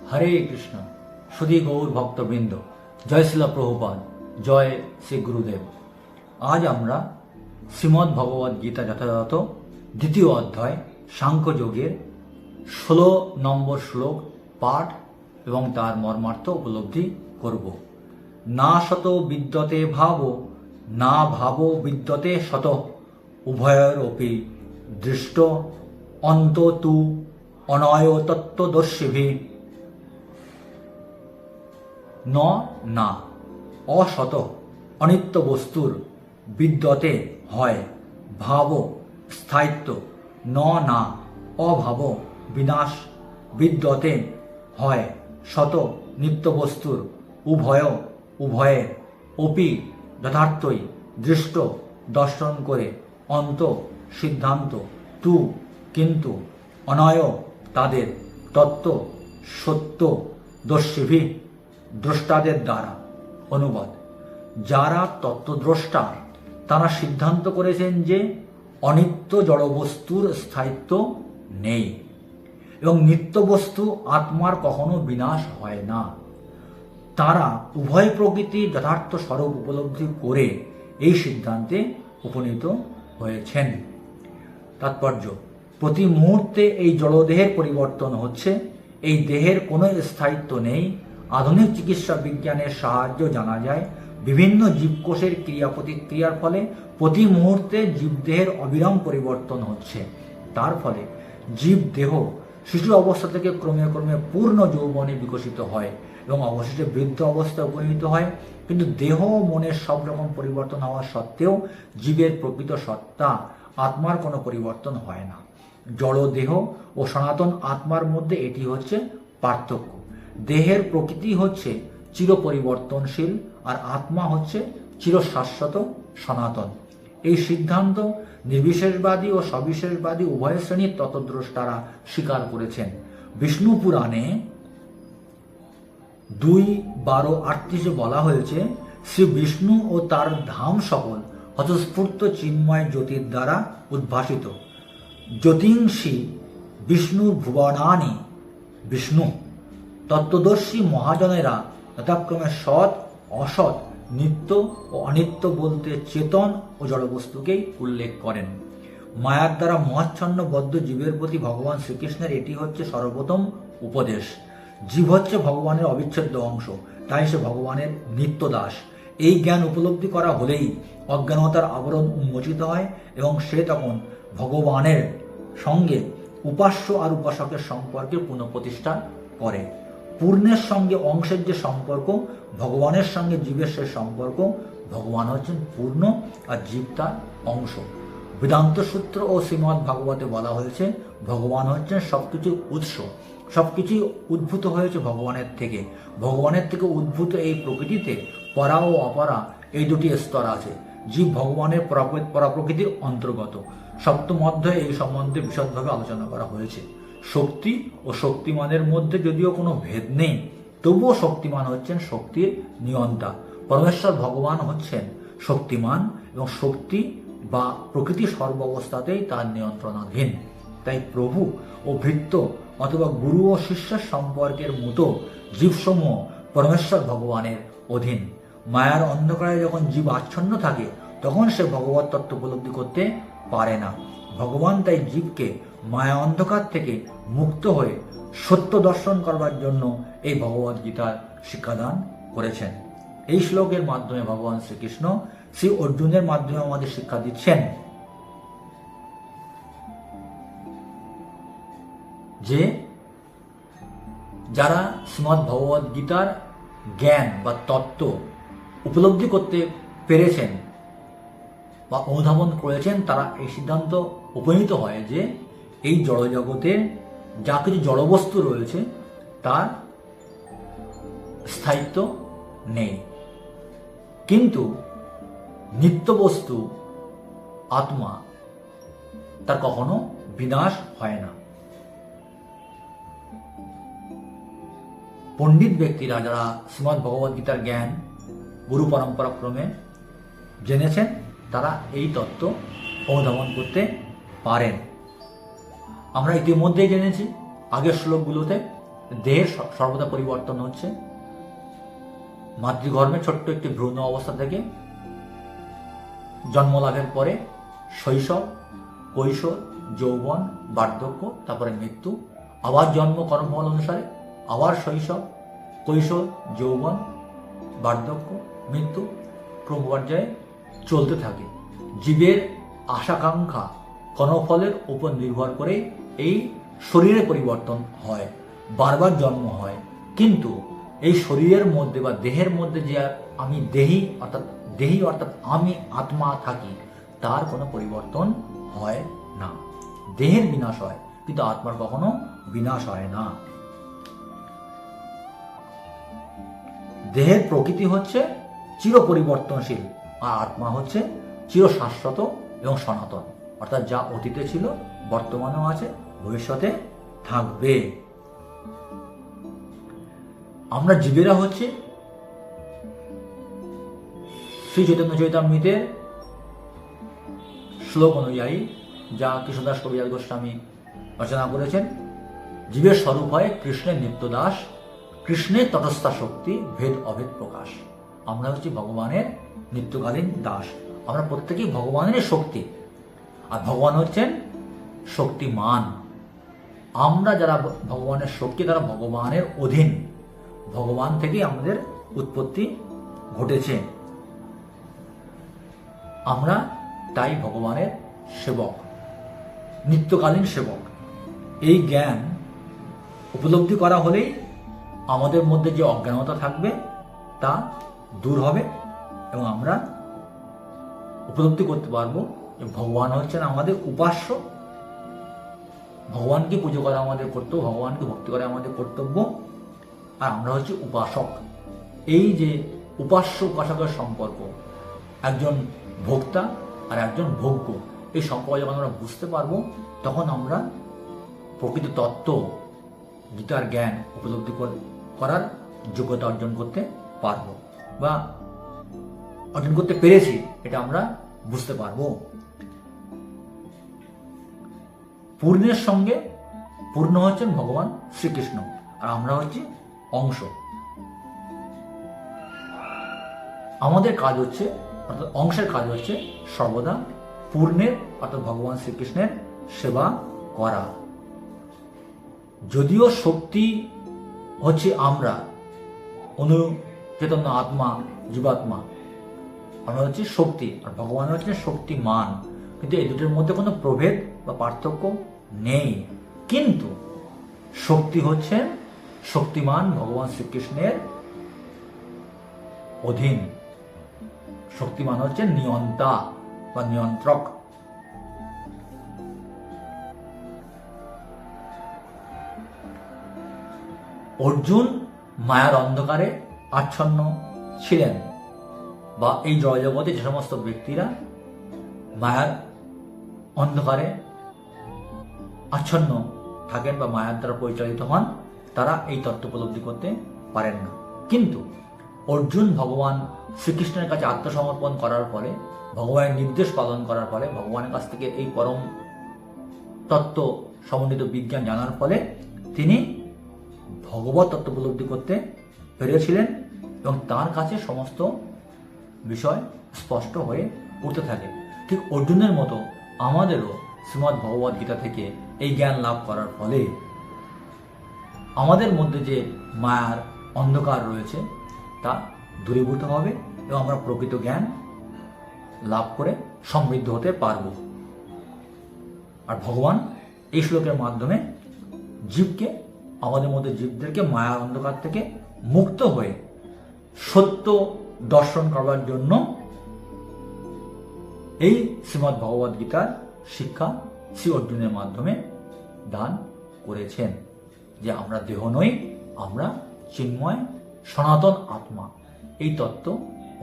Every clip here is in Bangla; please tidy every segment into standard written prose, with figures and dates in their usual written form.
হরে কৃষ্ণ। সুধী গৌর ভক্তবৃন্দ, জয় শিলা প্রভুপাদ, জয় শ্রী গুরুদেব। আজ আমরা শ্রীমদ্ ভগবদ গীতা যথাযথ দ্বিতীয় অধ্যায় সাংখ্যযোগের 16 নম্বর শ্লোক পাঠ এবং তার মর্মার্থ উপলব্ধি করব। না শত বিদ্যতে ভাব, না ভাব বিদ্যতে শত, উভয়োরপি দৃষ্ট অন্ত তু অনয় তত্ত্বদর্শিভি। না অশত অনিত্য বস্তুর বিদ্যতে হয় ভাব স্থায়িত্ব, না অভাব বিনাশ বিদ্যতে হয় শত নিত্য বস্তুর উভয়ে অপি যথার্থই দৃষ্ট দর্শন করে অন্ত সিদ্ধান্ত তু কিন্তু অনয় তাদের তত্ত্ব সত্য দর্শিভি দ্রষ্টাদের দ্বারা। অনুবাদ: যারা তত্ত্বদ্রষ্টা তারা সিদ্ধান্ত করেছেন যে অনিত্য জড়বস্তুর স্থায়িত্ব নেই এবং নিত্য বস্তু আত্মার কখনো বিনাশ হয় না। তারা উভয় প্রকৃতির যথার্থ স্বরূপ উপলব্ধি করে এই সিদ্ধান্তে উপনীত হয়েছেন। তাৎপর্য: প্রতি মুহূর্তে এই জড়দেহের পরিবর্তন হচ্ছে, এই দেহের কোনো স্থায়িত্ব নেই। আধুনিক চিকিৎসা বিজ্ঞানের সাহায্য জানা যায় বিভিন্ন জীবকোষের ক্রিয়া প্রতিক্রিয়ার ফলে প্রতি মুহূর্তে জীবদেহের অবিরাম পরিবর্তন হচ্ছে। তার ফলে জীবদেহ শিশু অবস্থা থেকে ক্রমে ক্রমে পূর্ণ যৌবনে বিকশিত হয় এবং অবশেষে বৃদ্ধ অবস্থায় উপনীত হয়। কিন্তু দেহ মনের সব রকম পরিবর্তন হওয়া সত্ত্বেও জীবের প্রকৃত সত্তা আত্মার কোনো পরিবর্তন হয় না। জড় দেহ ও সনাতন আত্মার মধ্যে এটি হচ্ছে পার্থক্য। দেহের প্রকৃতি হচ্ছে চিরপরিবর্তনশীল আর আত্মা হচ্ছে চিরশাশ্বত সনাতন। এই সিদ্ধান্ত নির্বিশেষবাদী ও সবিশেষবাদী উভয় শ্রেণীর তত্ত্বদ্রষ্টারা স্বীকার করেছেন। বিষ্ণু পুরাণে 2:12-38 বলা হয়েছে, শ্রী বিষ্ণু ও তার ধাম সকল হতস্ফূর্ত চিন্ময় জ্যোতির দ্বারা উদ্ভাসিত। জ্যোতিংসি বিষ্ণুর ভুবনানি বিষ্ণু। তত্ত্বদর্শী মহাজনেরা যথাক্রমে সৎ অসৎ নিত্য ও অনিত্য বলতে চেতন ও জড়বস্তুকেই উল্লেখ করেন। মায়ার দ্বারা মহাচ্ছন্ন বদ্ধ জীবের প্রতি ভগবান শ্রীকৃষ্ণের এটি হচ্ছে সর্বপ্রথম উপদেশ। জীব হচ্ছে ভগবানের অবিচ্ছেদ্য অংশ, তাই সে ভগবানের নিত্য দাস। এই জ্ঞান উপলব্ধি করা হলেই অজ্ঞানতার আবরণ উন্মোচিত হয় এবং সে তখন ভগবানের সঙ্গে উপাস্য আর উপাসকের সম্পর্কে পুনঃপ্রতিষ্ঠা করে। পূর্ণের সঙ্গে অংশের যে সম্পর্ক, ভগবানের সঙ্গে জীবের সে সম্পর্ক। ভগবান হচ্ছেন পূর্ণ আর জীব তার অংশ। বেদান্ত সূত্র ও শ্রীমদ্ ভাগবতে বলা হয়েছে ভগবান হচ্ছেন সবকিছুর উৎস, সবকিছুই উদ্ভূত হয়েছে ভগবানের থেকে। ভগবানের থেকে উদ্ভূত এই প্রকৃতিতে পরা ও অপরা এই দুটি স্তর আছে। জীব ভগবানের পরাপ্রকৃতির অন্তর্গত। সপ্তম অধ্যায়ে এই সম্বন্ধে বিশদভাবে আলোচনা করা হয়েছে। শক্তি ও শক্তিমানের মধ্যে যদিও কোনো ভেদ নেই, তবুও শক্তিমান হচ্ছেন শক্তির নিয়ন্তা। পরমেশ্বর ভগবান হচ্ছেন শক্তিমান এবং শক্তি বা প্রকৃতি সর্বাবস্থাতেই তার নিয়ন্ত্রণাধীন। তাই প্রভু ও ভৃত্য অথবা গুরু ও শিষ্যের সম্পর্কের মতো জীবসমূহ পরমেশ্বর ভগবানের অধীন। মায়ার অন্ধকারে যখন জীব আচ্ছন্ন থাকে তখন সে ভগবত তত্ত্ব উপলব্ধি করতে পারে না। ভগবান তাই জীবকে মায়া অন্ধকার থেকে মুক্ত হয়ে সত্য দর্শন করবার জন্য এই ভগবদ গীতার শিক্ষাদান করেছেন। এই শ্লোকের মাধ্যমে ভগবান শ্রীকৃষ্ণ শ্রী অর্জুনের মাধ্যমে আমাদের শিক্ষা দিচ্ছেন যে যারা শ্রীমদ্ ভগবদ গীতার জ্ঞান বা তত্ত্ব উপলব্ধি করতে পেরেছেন বা অনুধাবন করেছেন, তারা এই সিদ্ধান্ত উপনীত হয় যে এই জড়জগতে যা কিছু জড়বস্তু রয়েছে তার স্থায়িত্ব নেই, কিন্তু নিত্য বস্তু আত্মা তার কখনো বিনাশ হয় না। পণ্ডিত ব্যক্তিরা যারা শ্রীমদ্ ভগবদ গীতার জ্ঞান গুরু পরম্পরা ক্রমে জেনেছেন তারা এই তত্ত্ব অনুধাবন করতে পারেন। আমরা ইতিমধ্যেই জেনেছি আগের শ্লোকগুলোতে দেহের সর্বদা পরিবর্তন হচ্ছে। মাতৃগর্ভে ছোট্ট একটি ভ্রূণ অবস্থা থেকে জন্মলাভের পরে শৈশব, কৈশোর, যৌবন, বার্ধক্য, তারপরে মৃত্যু, আবার জন্ম কর্মফল অনুসারে আবার শৈশব, কৈশোর, যৌবন, বার্ধক্য, মৃত্যু ক্রমপর্যায়ে চলতে থাকে। জীবের আশাকাঙ্ক্ষা কর্মফলের উপর নির্ভর করে এই শরীরের পরিবর্তন হয়, বারবার জন্ম হয়। কিন্তু এই শরীরের মধ্যে বা দেহের মধ্যে যে আমি দেহি অর্থাৎ আমি আত্মা থাকি, তার কোনো পরিবর্তন হয় না। দেহের বিনাশ হয়, কিন্তু আত্মার কখনো বিনাশ হয় না। দেহের প্রকৃতি হচ্ছে চির পরিবর্তনশীল, আর আত্মা হচ্ছে চির শাশ্বত এবং সনাতন, অর্থাৎ যা অতীতে ছিল, বর্তমানেও আছে, ভবিষ্যতে থাকবে। আমরা জীবেরা হচ্ছে শ্রী চৈতন্য চরিতামৃতের শ্লোক অনুযায়ী, যা কৃষ্ণদাস কবিরাজ গোস্বামী রচনা করেছেন, জীবের স্বরূপ হয় কৃষ্ণের নিত্যদাস, কৃষ্ণের তটস্থা শক্তি, ভেদ অভেদ প্রকাশ। আমরা হচ্ছি ভগবানের নিত্যকালীন দাস। আমরা প্রত্যেকেই ভগবানের শক্তি, আর ভগবান হচ্ছেন শক্তিমান। আমরা যারা ভগবানের শক্তি, তারা ভগবানের অধীন। ভগবান থেকেই আমাদের উৎপত্তি ঘটেছে। আমরা তাই ভগবানের সেবক, নিত্যকালীন সেবক। এই জ্ঞান উপলব্ধি করা হলেই আমাদের মধ্যে যে অজ্ঞানতা থাকবে তা দূর হবে, এবং আমরা উপলব্ধি করতে পারবো যে ভগবান হচ্ছেন আমাদের উপাস্য। ভগবানকে পুজো করা আমাদের কর্তব্য, ভগবানকে ভক্তি করা আমাদের কর্তব্য, আর আমরা হচ্ছি উপাসক। এই যে উপাস্য উপাসকের সম্পর্ক, একজন ভোক্তা আর একজন ভোগ্য, এই সম্পর্ক যখন আমরা বুঝতে পারবো, তখন আমরা প্রকৃত তত্ত্ব, গীতার জ্ঞান উপলব্ধি করার যোগ্যতা অর্জন করতে পারবো, বা অর্জন করতে পেরেছি, এটা আমরা বুঝতে পারবো। পূর্ণের সঙ্গে পূর্ণ হচ্ছেন ভগবান শ্রীকৃষ্ণ, আর আমরা হচ্ছি অংশ। আমাদের কাজ হচ্ছে, অর্থাৎ অংশের কাজ হচ্ছে সর্বদা পূর্ণের অর্থাৎ ভগবান শ্রীকৃষ্ণের সেবা করা। যদিও শক্তি হচ্ছে আমরা, অনুচেতন্য আত্মা, জীবাত্মা, আমরা হচ্ছে শক্তি, আর ভগবান হচ্ছে শক্তিমান, কিন্তু এই দুটোর মধ্যে কোনো প্রভেদ বা পার্থক্য নেই। কিন্তু শক্তি হচ্ছে শক্তিমান ভগবান শ্রীকৃষ্ণের অধীন। শক্তিমান হচ্ছে নিয়ন্তা বা নিয়ন্ত্রক। অর্জুন মায়ার অন্ধকারে আচ্ছন্ন ছিলেন, বা এই জয়জগতে যে সমস্ত ব্যক্তিরা মায়ার অন্ধকারে আচ্ছন্ন থাকেন বা মায়ার দ্বারা পরিচালিত হন, তারা এই তত্ত্ব উপলব্ধি করতে পারেন না। কিন্তু অর্জুন ভগবান শ্রীকৃষ্ণের কাছে আত্মসমর্পণ করার ফলে, ভগবানের নির্দেশ পালন করার ফলে, ভগবানের কাছ থেকে এই পরম তত্ত্ব সমন্বিত বিজ্ঞান জানার ফলে তিনি ভগবত তত্ত্ব উপলব্ধি করতে পেরেছিলেন, এবং তার কাছে সমস্ত বিষয় স্পষ্ট হয়ে উঠতে থাকে। ঠিক অর্জুনের মতো আমাদেরও শ্রীমদ্ ভগবদ গীতা থেকে এই জ্ঞান লাভ করার ফলে আমাদের মধ্যে যে মায়ার অন্ধকার রয়েছে তা দূরীভূত হবে, এবং আমরা প্রকৃত জ্ঞান লাভ করে সমৃদ্ধ হতে পারব। আর ভগবান এই শ্লোকের মাধ্যমে জীবকে, আমাদের মধ্যে জীবদেরকে মায়ার অন্ধকার থেকে মুক্ত হয়ে সত্য দর্শন করবার জন্য এই শ্রীমদ্ ভগবদ গীতার শিক্ষা শ্রী অর্জুনের মাধ্যমে দান করেছেন, যে আমরা দেহ নই, আমরা চিন্ময় সনাতন আত্মা। এই তত্ত্ব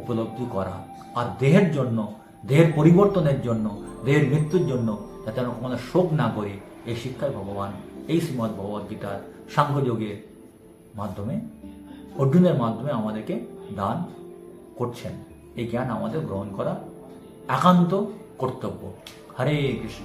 উপলব্ধি করা, আর দেহের জন্য, দেহের পরিবর্তনের জন্য, দেহের মৃত্যুর জন্য যাতে আমরা কোনো শোক না করি, এই শিক্ষায় ভগবান এই শ্রীমদ্ ভগবদ গীতার সাংখ্যযোগের মাধ্যমে, অর্জুনের মাধ্যমে আমাদেরকে দান করছেন। এই জ্ঞান আমাদের গ্রহণ করা একান্ত কর্তব্য। হরে কৃষ্ণ।